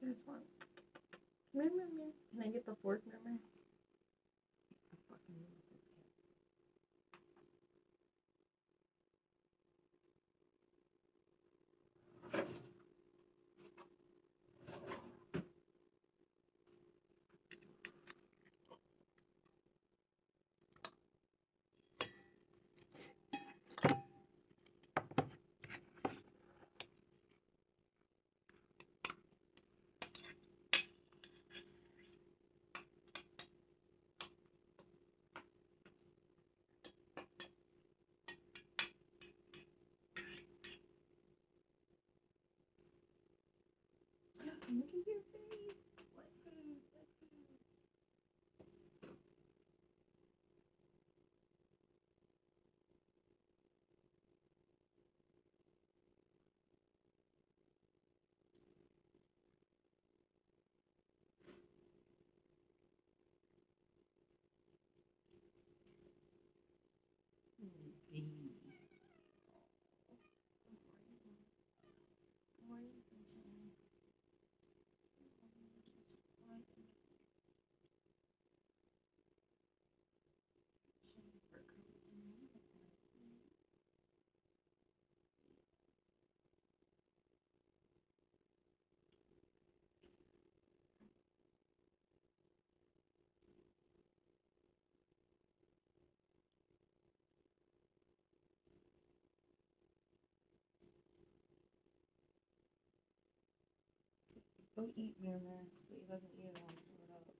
This one. Come here, Miriam. Can I get the fork, Miriam? The fucking biscuit. Look at your face. What face? What face? Baby. Good morning, sunshine. Go eat, Miriam, so he doesn't eat it all. Throw it out.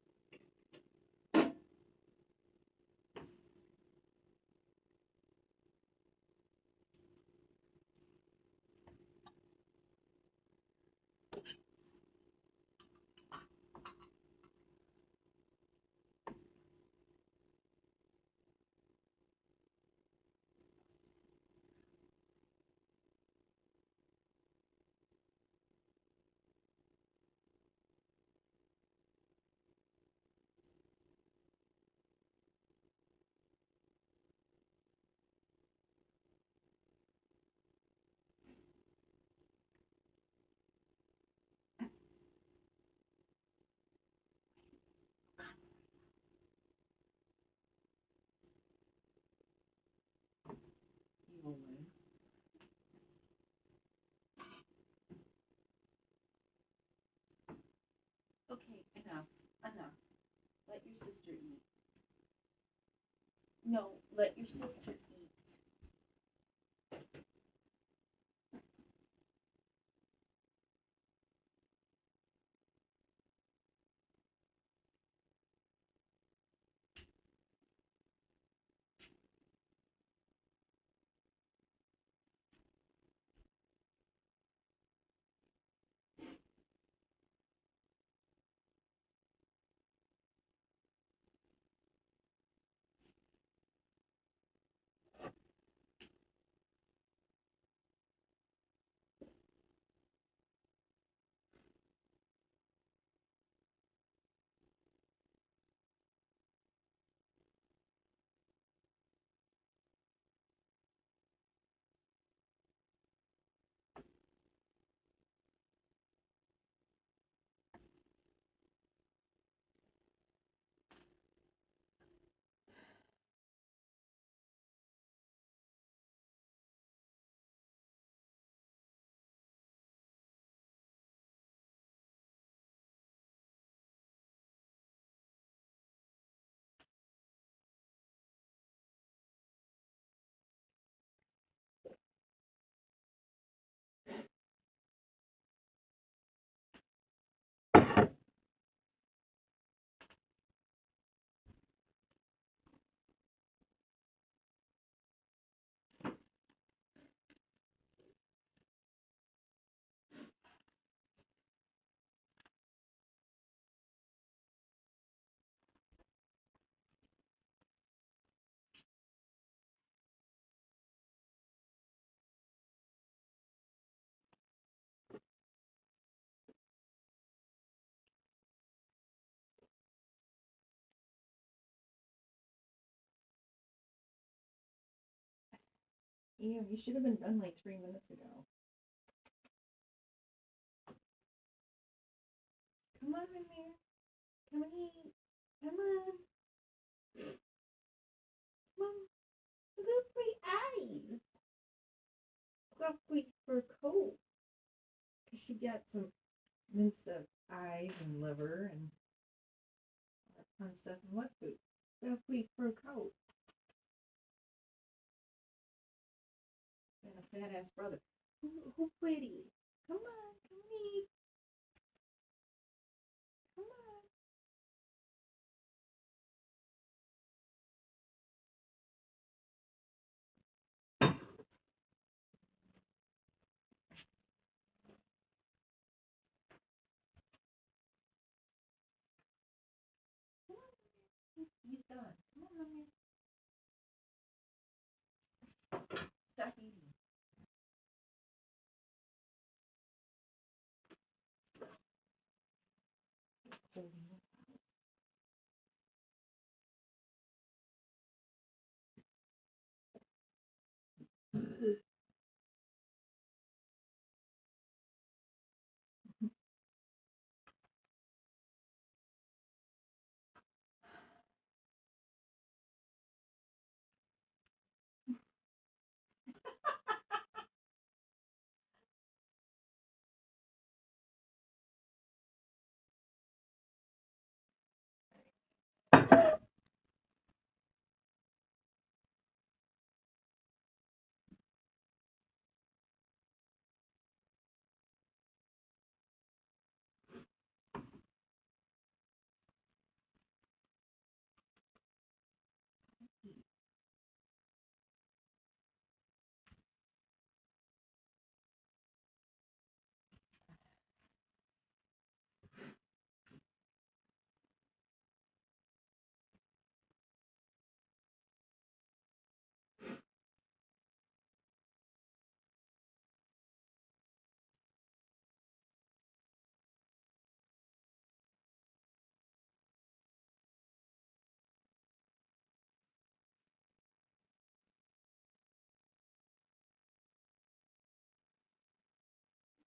No way. Okay, enough. Enough. Let your sister eat. No, let your sister eat. Ew, you should have been done like 3 minutes ago. on, Mary. Come and eat. Come on. Come on. Look at her pretty eyes. Look how pretty fur coat. Cause she got some minced up eyes and liver and all that fun stuff in wet food. Look how pretty fur coat. And a fat ass brother. Who pretty? Come on, come and eat. Come on. He's done. Come on, mommy. Stop eating. Holding this out.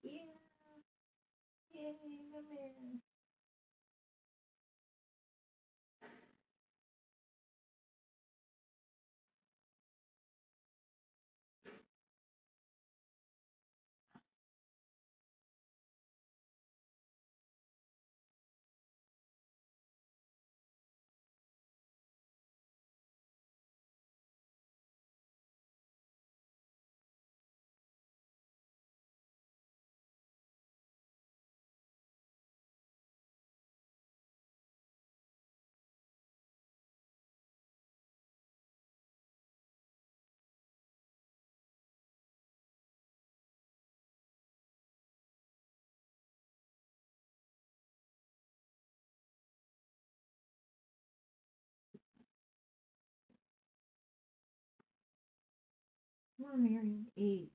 Yeah. Yay, come here. Come on, Mairiam. Eat.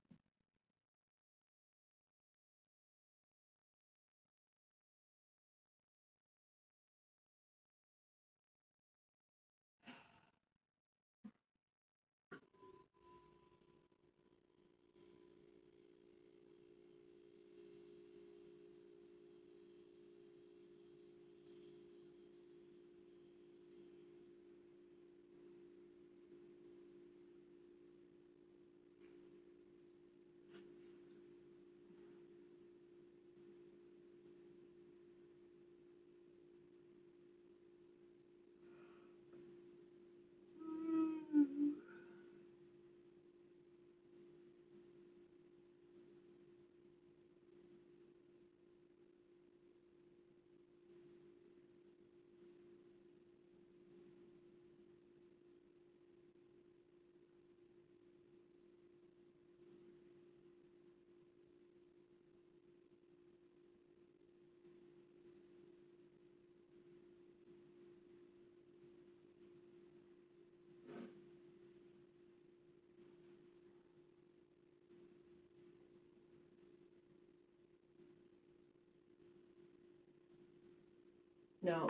No.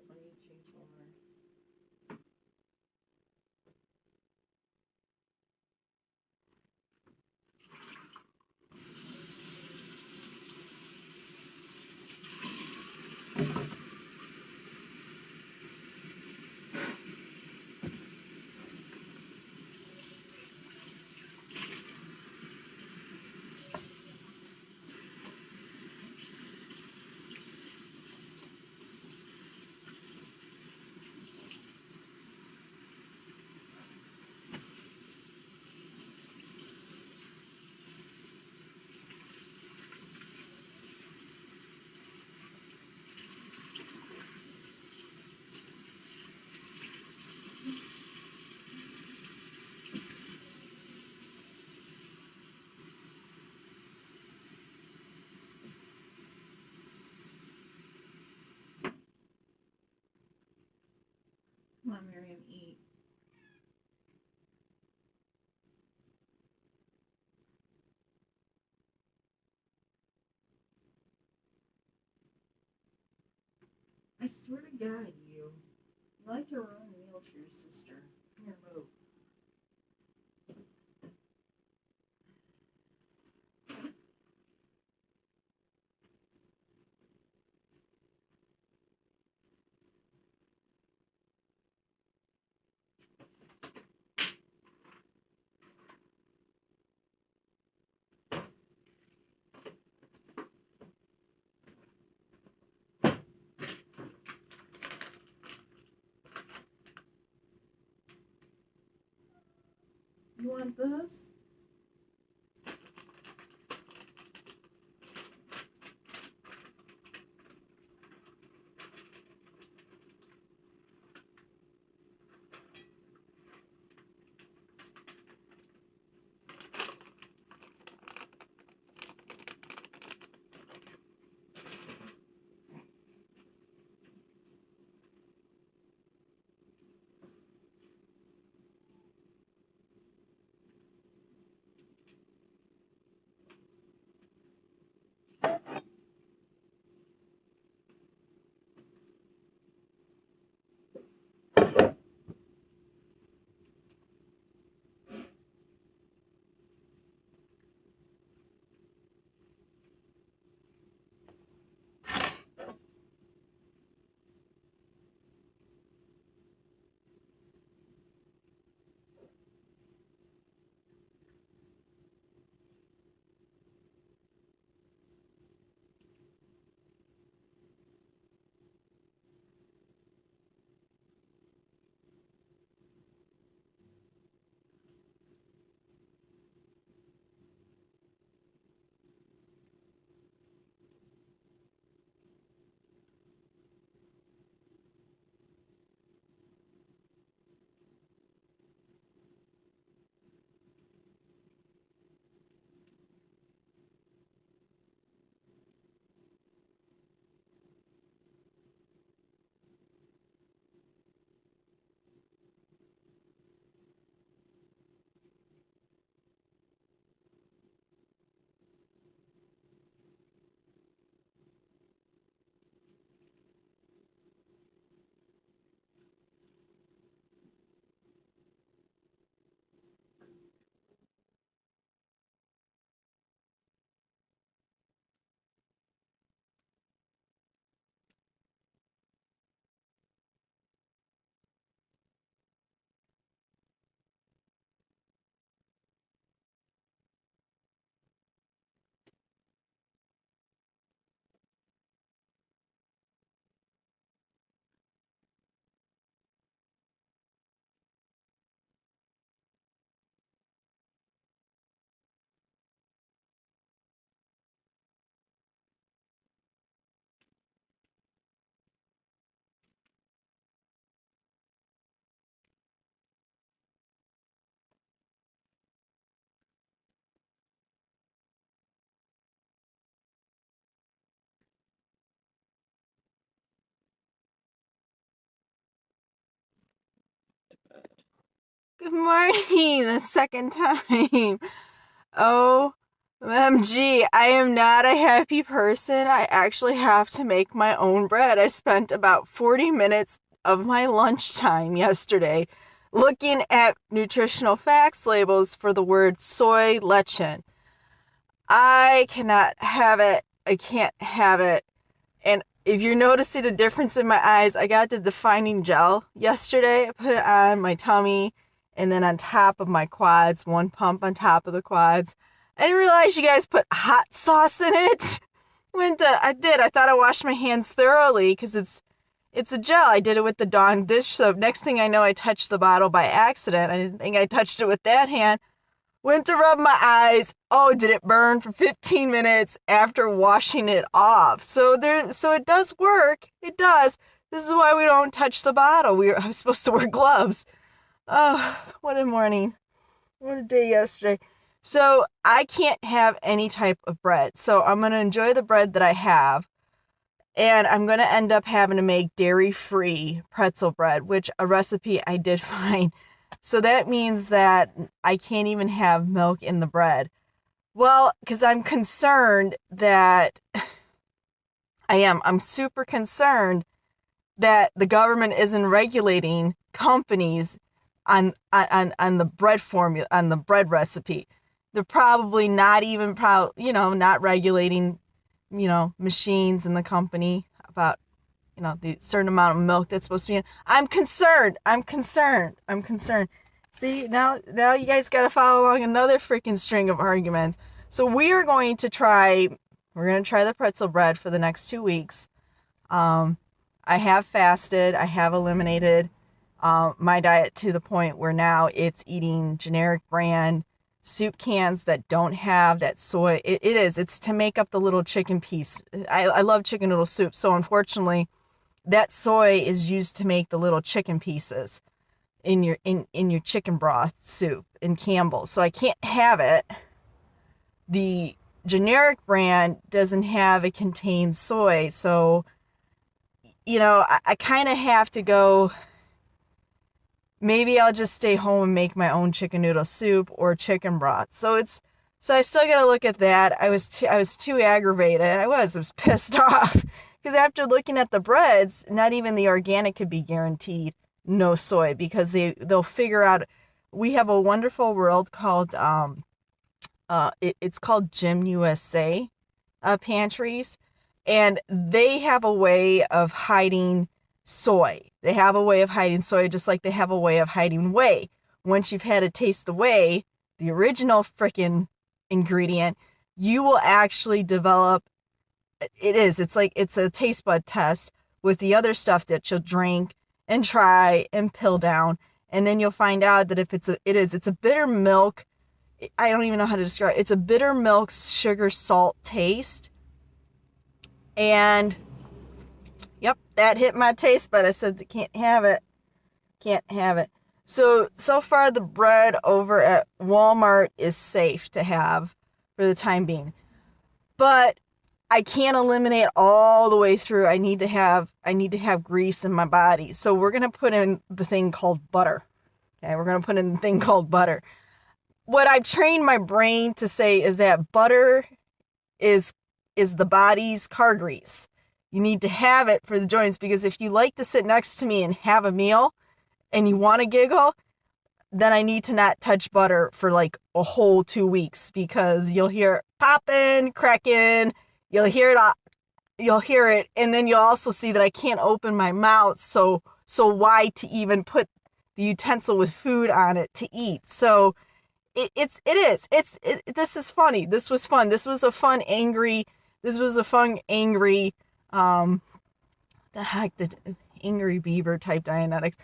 I need to change the water. I swear to God, you like to ruin meals for your sister. Here, move. You want this? Good morning, the second time. OMG, I am not a happy person. I actually have to make my own bread. I spent about 40 minutes of my lunchtime yesterday looking at nutritional facts labels for the word soy lecithin. I cannot have it. I can't have it. And if you're noticing a difference in my eyes, I got the defining gel yesterday. I put it on my tummy and then on top of my quads, one pump on top of the quads. I didn't realize you guys put hot sauce in it. I thought I washed my hands thoroughly because it's a gel. I did it with the Dawn dish soap. Next thing I know, I touched the bottle by accident. I didn't think I touched it with that hand. Went to rub my eyes. Oh, did it burn for 15 minutes after washing it off? So it does work. It does. This is why we don't touch the bottle. I was supposed to wear gloves. Oh, what a morning. What a day yesterday. So I can't have any type of bread. So I'm going to enjoy the bread that I have. And I'm going to end up having to make dairy-free pretzel bread, which a recipe I did find. So that means that I can't even have milk in the bread. Well, because I'm concerned that I'm super concerned that the government isn't regulating companies on the bread formula, on the bread recipe. They're probably not even not regulating, machines in the company about, the certain amount of milk that's supposed to be in. I'm concerned. See, now you guys got to follow along another freaking string of arguments. So we're going to try the pretzel bread for the next 2 weeks. I have fasted. I have eliminated my diet to the point where now it's eating generic brand soup cans that don't have that soy. It's to make up the little chicken piece. I love chicken noodle soup. So unfortunately, that soy is used to make the little chicken pieces in your chicken broth soup in Campbell's. So I can't have it. The generic brand doesn't have, it contains soy. So, I kind of have to go, maybe I'll just stay home and make my own chicken noodle soup or chicken broth. So I still got to look at that. I was too aggravated. I was pissed off because after looking at the breads, not even the organic could be guaranteed no soy, because they'll figure out. We have a wonderful world called it's called Gym USA pantries, and they have a way of hiding soy. They have a way of hiding soy just like they have a way of hiding whey. Once you've had a taste of whey, the original freaking ingredient, you will actually develop, it's a taste bud test with the other stuff that you'll drink and try and pill down, and then you'll find out that if it's a bitter milk. I don't even know how to describe it. It's a bitter milk, sugar, salt taste. And yep, that hit my taste bud. I said, can't have it. So far the bread over at Walmart is safe to have for the time being. But I can't eliminate all the way through. I need to have grease in my body. So we're going to put in the thing called butter. Okay, we're going to put in the thing called butter. What I've trained my brain to say is that butter is the body's car grease. You need to have it for the joints, because if you like to sit next to me and have a meal and you want to giggle, then I need to not touch butter for like a whole 2 weeks, because you'll hear it popping, cracking, you'll hear it, and then you'll also see that I can't open my mouth, so why to even put the utensil with food on it to eat? So this is funny. This was fun. This was a fun, angry, the Angry Beaver type Dianetics.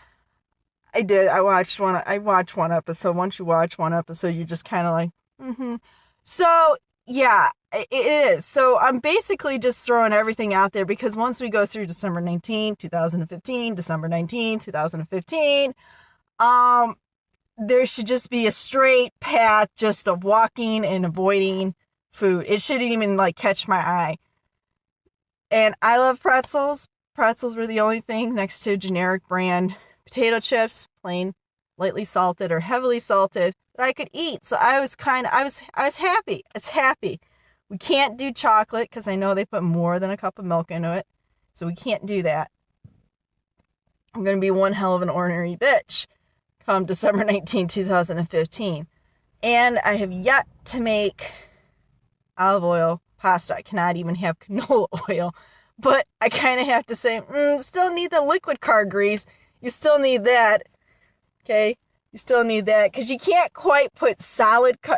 I watched one episode. Once you watch one episode, you're just kind of like, So, yeah, it is. So I'm basically just throwing everything out there, because once we go through December 19, 2015, December 19, 2015, there should just be a straight path just of walking and avoiding food. It shouldn't even catch my eye. And I love pretzels. Pretzels were the only thing next to generic brand potato chips, plain lightly salted or heavily salted, that I could eat. So I was happy. It's happy. We can't do chocolate because I know they put more than a cup of milk into it. So we can't do that. I'm going to be one hell of an ornery bitch come December 19, 2015. And I have yet to make olive oil pasta. I cannot even have canola oil. But I kind of have to say, still need the liquid car grease. You still need that. Okay? You still need that. Because you can't quite put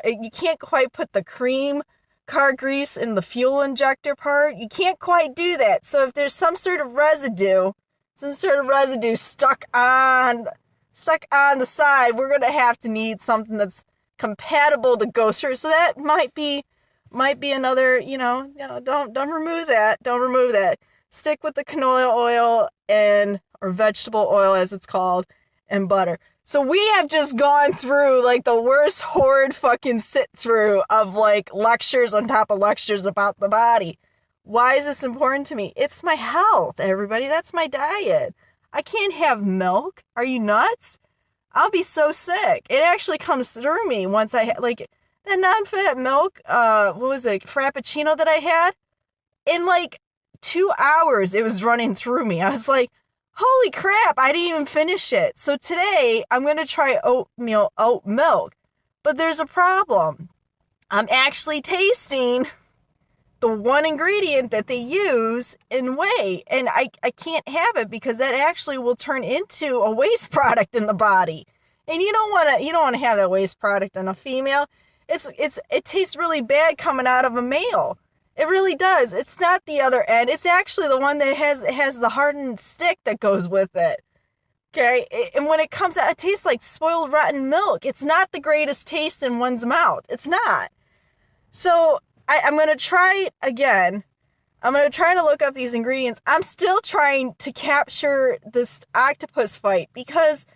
you can't quite put the cream car grease in the fuel injector part. You can't quite do that. So if there's some sort of residue stuck on the side, we're going to have to need something that's compatible to go through. So that might be another, don't remove that. Don't remove that. Stick with the canola oil or vegetable oil, as it's called, and butter. So we have just gone through the worst horrid fucking sit through of lectures on top of lectures about the body. Why is this important to me? It's my health, everybody. That's my diet. I can't have milk. Are you nuts? I'll be so sick. It actually comes through me once I that non-fat milk, Frappuccino that I had, in 2 hours it was running through me. I was like, Holy crap, I didn't even finish it. So today I'm going to try oat milk. But there's a problem. I'm actually tasting the one ingredient that they use in whey. And I can't have it because that actually will turn into a waste product in the body. And you don't want to have that waste product in a female. It tastes really bad coming out of a male. It really does. It's not the other end. It's actually the one that has the hardened stick that goes with it. Okay? And when it comes out, it tastes like spoiled rotten milk. It's not the greatest taste in one's mouth. It's not. So I'm going to try it again. I'm going to try to look up these ingredients. I'm still trying to capture this octopus fight because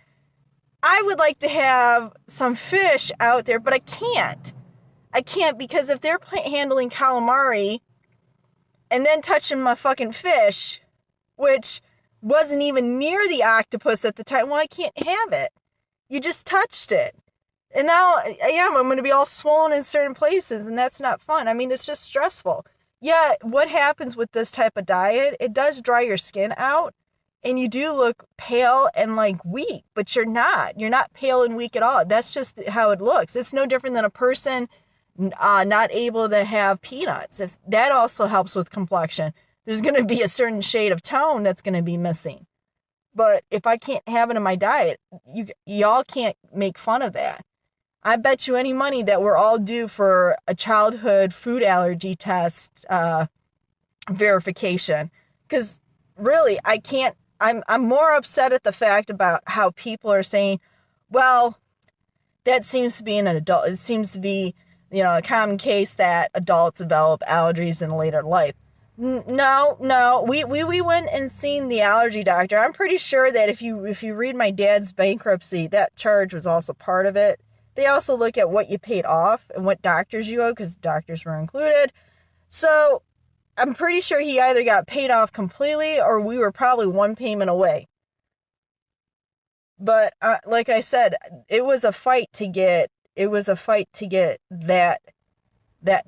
I would like to have some fish out there, but I can't. I can't because if they're handling calamari and then touching my fucking fish, which wasn't even near the octopus at the time, well, I can't have it. You just touched it. And now I'm going to be all swollen in certain places, and that's not fun. I mean, it's just stressful. Yeah, what happens with this type of diet, it does dry your skin out, and you do look pale and like weak, but you're not. You're not pale and weak at all. That's just how it looks. It's no different than a person not able to have peanuts. If that also helps with complexion. There's going to be a certain shade of tone that's going to be missing. But if I can't have it in my diet, y'all can't make fun of that. I bet you any money that we're all due for a childhood food allergy test verification. Because really, I can't. I'm more upset at the fact about how people are saying, well, that seems to be an adult. It seems to be, a common case that adults develop allergies in later life. No. We went and seen the allergy doctor. I'm pretty sure that if you read my dad's bankruptcy, that charge was also part of it. They also look at what you paid off and what doctors you owe, because doctors were included. So I'm pretty sure he either got paid off completely or we were probably one payment away. But like I said, it was a fight to get that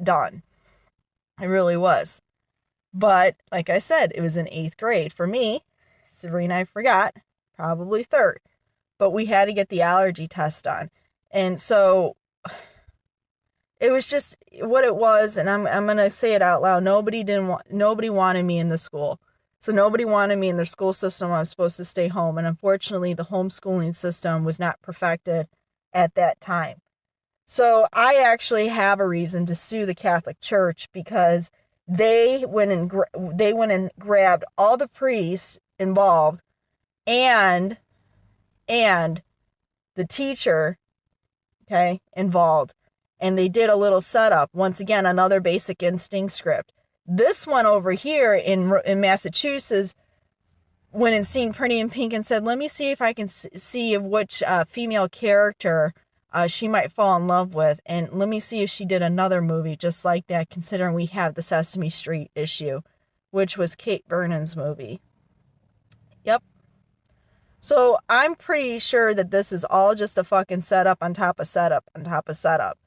done. It really was. But like I said, it was in 8th grade. For me, Sabrina, I forgot, probably 3rd. But we had to get the allergy test done. And so it was just what it was, and I'm going to say it out loud. Nobody wanted me in the school. So nobody wanted me in their school system. I was supposed to stay home, and unfortunately the homeschooling system was not perfected at that time. So I actually have a reason to sue the Catholic Church because they went and grabbed all the priests involved and the teacher, okay, involved. And they did a little setup. Once again, another Basic Instinct script. This one over here in Massachusetts went and seen Pretty in Pink and said, let me see if I can see which female character she might fall in love with. And let me see if she did another movie just like that, considering we have the Sesame Street issue, which was Kate Vernon's movie. Yep. So I'm pretty sure that this is all just a fucking setup on top of setup on top of setup.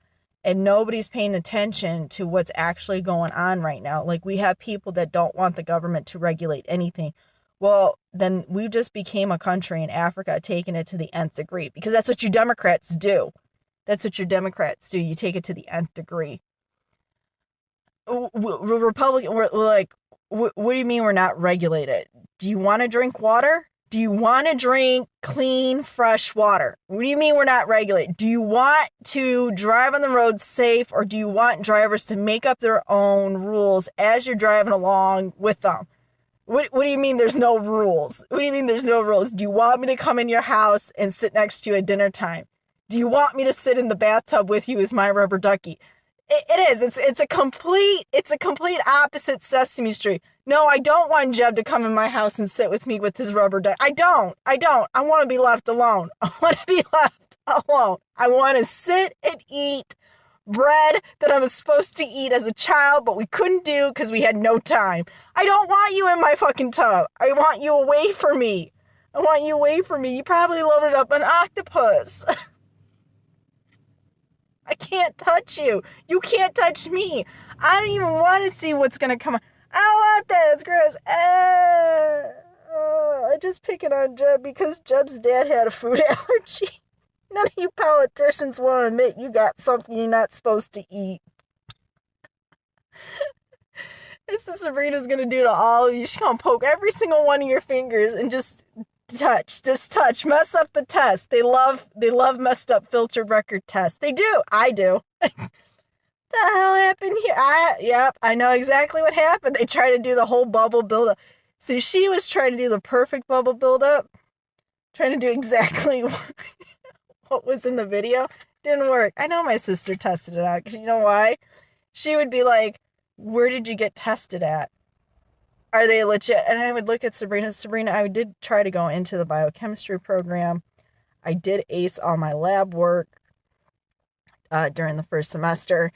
And nobody's paying attention to what's actually going on right now. Like, we have people that don't want the government to regulate anything. Well, then we just became a country in Africa, taking it to the nth degree. Because that's what you Democrats do. That's what your Democrats do. You take it to the nth degree. Republican, we're like, what do you mean we're not regulated? Do you want to drink water? Do you want to drink clean, fresh water? What do you mean we're not regulated? Do you want to drive on the road safe, or do you want drivers to make up their own rules as you're driving along with them? What do you mean there's no rules? What do you mean there's no rules? Do you want me to come in your house and sit next to you at dinner time? Do you want me to sit in the bathtub with you with my rubber ducky? It is. It's a complete opposite Sesame Street. No, I don't want Jeb to come in my house and sit with me with his rubber duck. I don't. I want to be left alone. I want to be left alone. I want to sit and eat bread that I was supposed to eat as a child, but we couldn't do because we had no time. I don't want you in my fucking tub. I want you away from me. You probably loaded up an octopus. I can't touch you. You can't touch me. I don't even want to see what's going to come out. I don't want that. It's gross. picking on Jeb because Jeb's dad had a food allergy. None of you politicians want to admit you got something you're not supposed to eat. This is Sabrina's gonna do to all of you. She's gonna poke every single one of your fingers and just touch, mess up the test. They love messed up filtered record tests. They do. I do. The hell happened here? Yep, I know exactly what happened. They tried to do the whole bubble buildup. So she was trying to do the perfect bubble buildup, trying to do exactly what was in the video. Didn't work. I know my sister tested it out because you know why? She would be like, "Where did you get tested at? Are they legit?" And I would look at Sabrina. Sabrina, I did try to go into the biochemistry program. I did ace all my lab work during the first semester.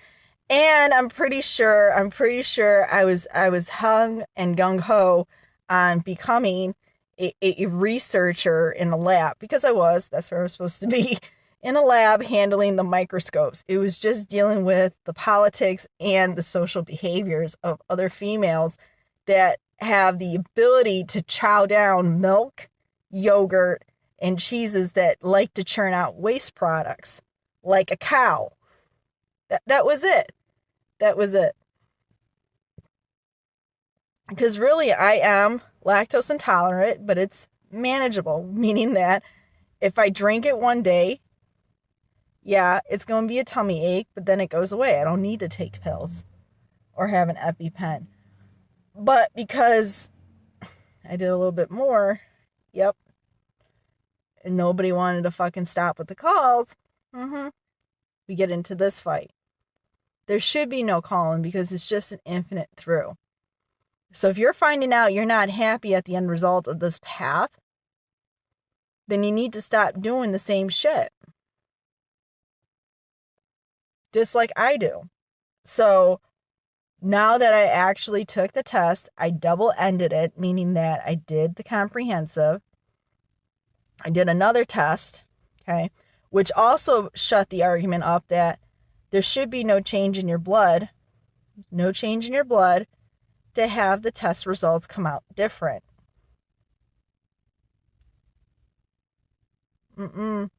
And I'm pretty sure I was hung and gung-ho on becoming a researcher in a lab because that's where I was supposed to be, in a lab handling the microscopes. It was just dealing with the politics and the social behaviors of other females that have the ability to chow down milk, yogurt, and cheeses that like to churn out waste products like a cow. That was it. That was it. Because really, I am lactose intolerant, but it's manageable, meaning that if I drink it one day, yeah, it's going to be a tummy ache, but then it goes away. I don't need to take pills or have an EpiPen. But because I did a little bit more, yep, and nobody wanted to fucking stop with the calls, we get into this fight. There should be no calling because it's just an infinite through. So if you're finding out you're not happy at the end result of this path, then you need to stop doing the same shit. Just like I do. So now that I actually took the test, I double-ended it, meaning that I did the comprehensive. I did another test, okay, which also shut the argument up that there should be no change in your blood to have the test results come out different. Not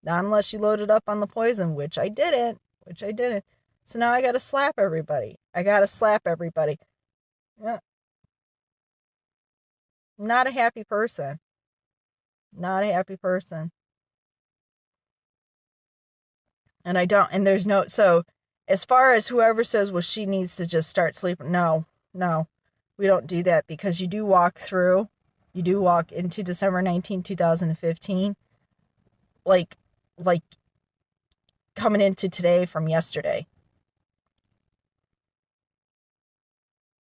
unless you loaded up on the poison, which I didn't. So now I gotta slap everybody. Yeah. Not a happy person. And I don't, and there's no, so as far as whoever says, well, she needs to just start sleeping. No, we don't do that because you do walk into December 19, 2015, like coming into today from yesterday.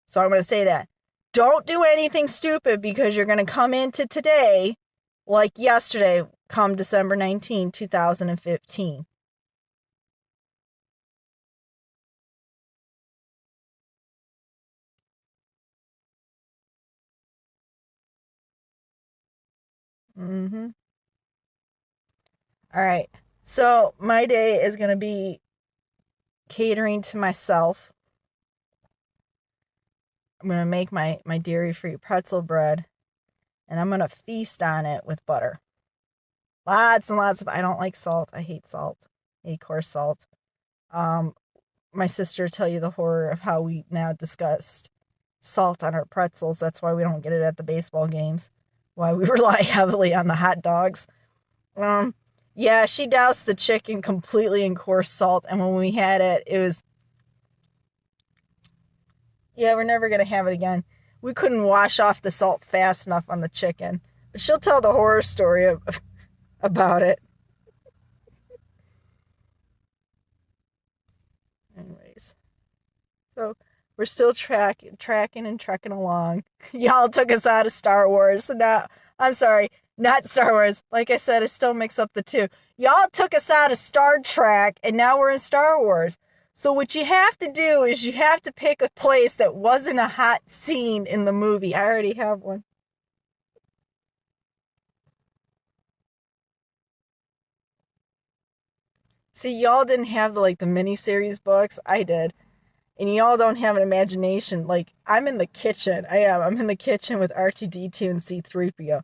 So I'm going to say that. Don't do anything stupid because you're going to come into today like yesterday, come December 19, 2015. All right. So my day is going to be catering to myself. I'm going to make my dairy-free pretzel bread, and I'm going to feast on it with butter. Lots and lots of, I don't like salt. I hate salt. I hate coarse salt. My sister will tell you the horror of how we now discussed salt on our pretzels. That's why we don't get it at the baseball games. Why we rely heavily on the hot dogs. Yeah, she doused the chicken completely in coarse salt, and when we had it, it was... Yeah, we're never going to have it again. We couldn't wash off the salt fast enough on the chicken. But she'll tell the horror story about it. Anyways. So, we're still tracking and trekking along. Y'all took us out of Star Wars. So now, I'm sorry, not Star Wars. Like I said, I still mix up the two. Y'all took us out of Star Trek, and now we're in Star Wars. So what you have to do is you have to pick a place that wasn't a hot scene in the movie. I already have one. See, y'all didn't have the miniseries books. I did. And y'all don't have an imagination. Like, I'm in the kitchen. I'm in the kitchen with R2-D2 and C-3PO.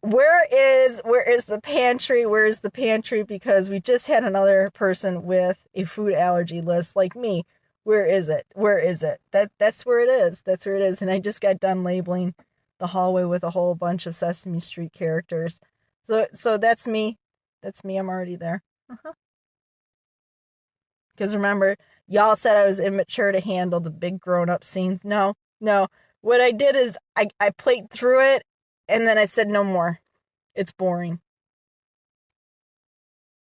Where is the pantry? Where is the pantry? Because we just had another person with a food allergy list like me. Where is it? Where is it? That's where it is. That's where it is. And I just got done labeling the hallway with a whole bunch of Sesame Street characters. So that's me. That's me. I'm already there. Because remember, y'all said I was immature to handle the big grown-up scenes. No, no. What I did is I played through it, and then I said no more. It's boring.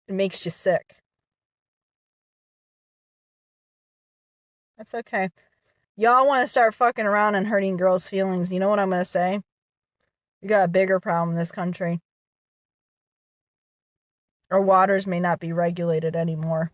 It makes you sick. That's okay. Y'all want to start fucking around and hurting girls' feelings. You know what I'm going to say? We got a bigger problem in this country. Our waters may not be regulated anymore.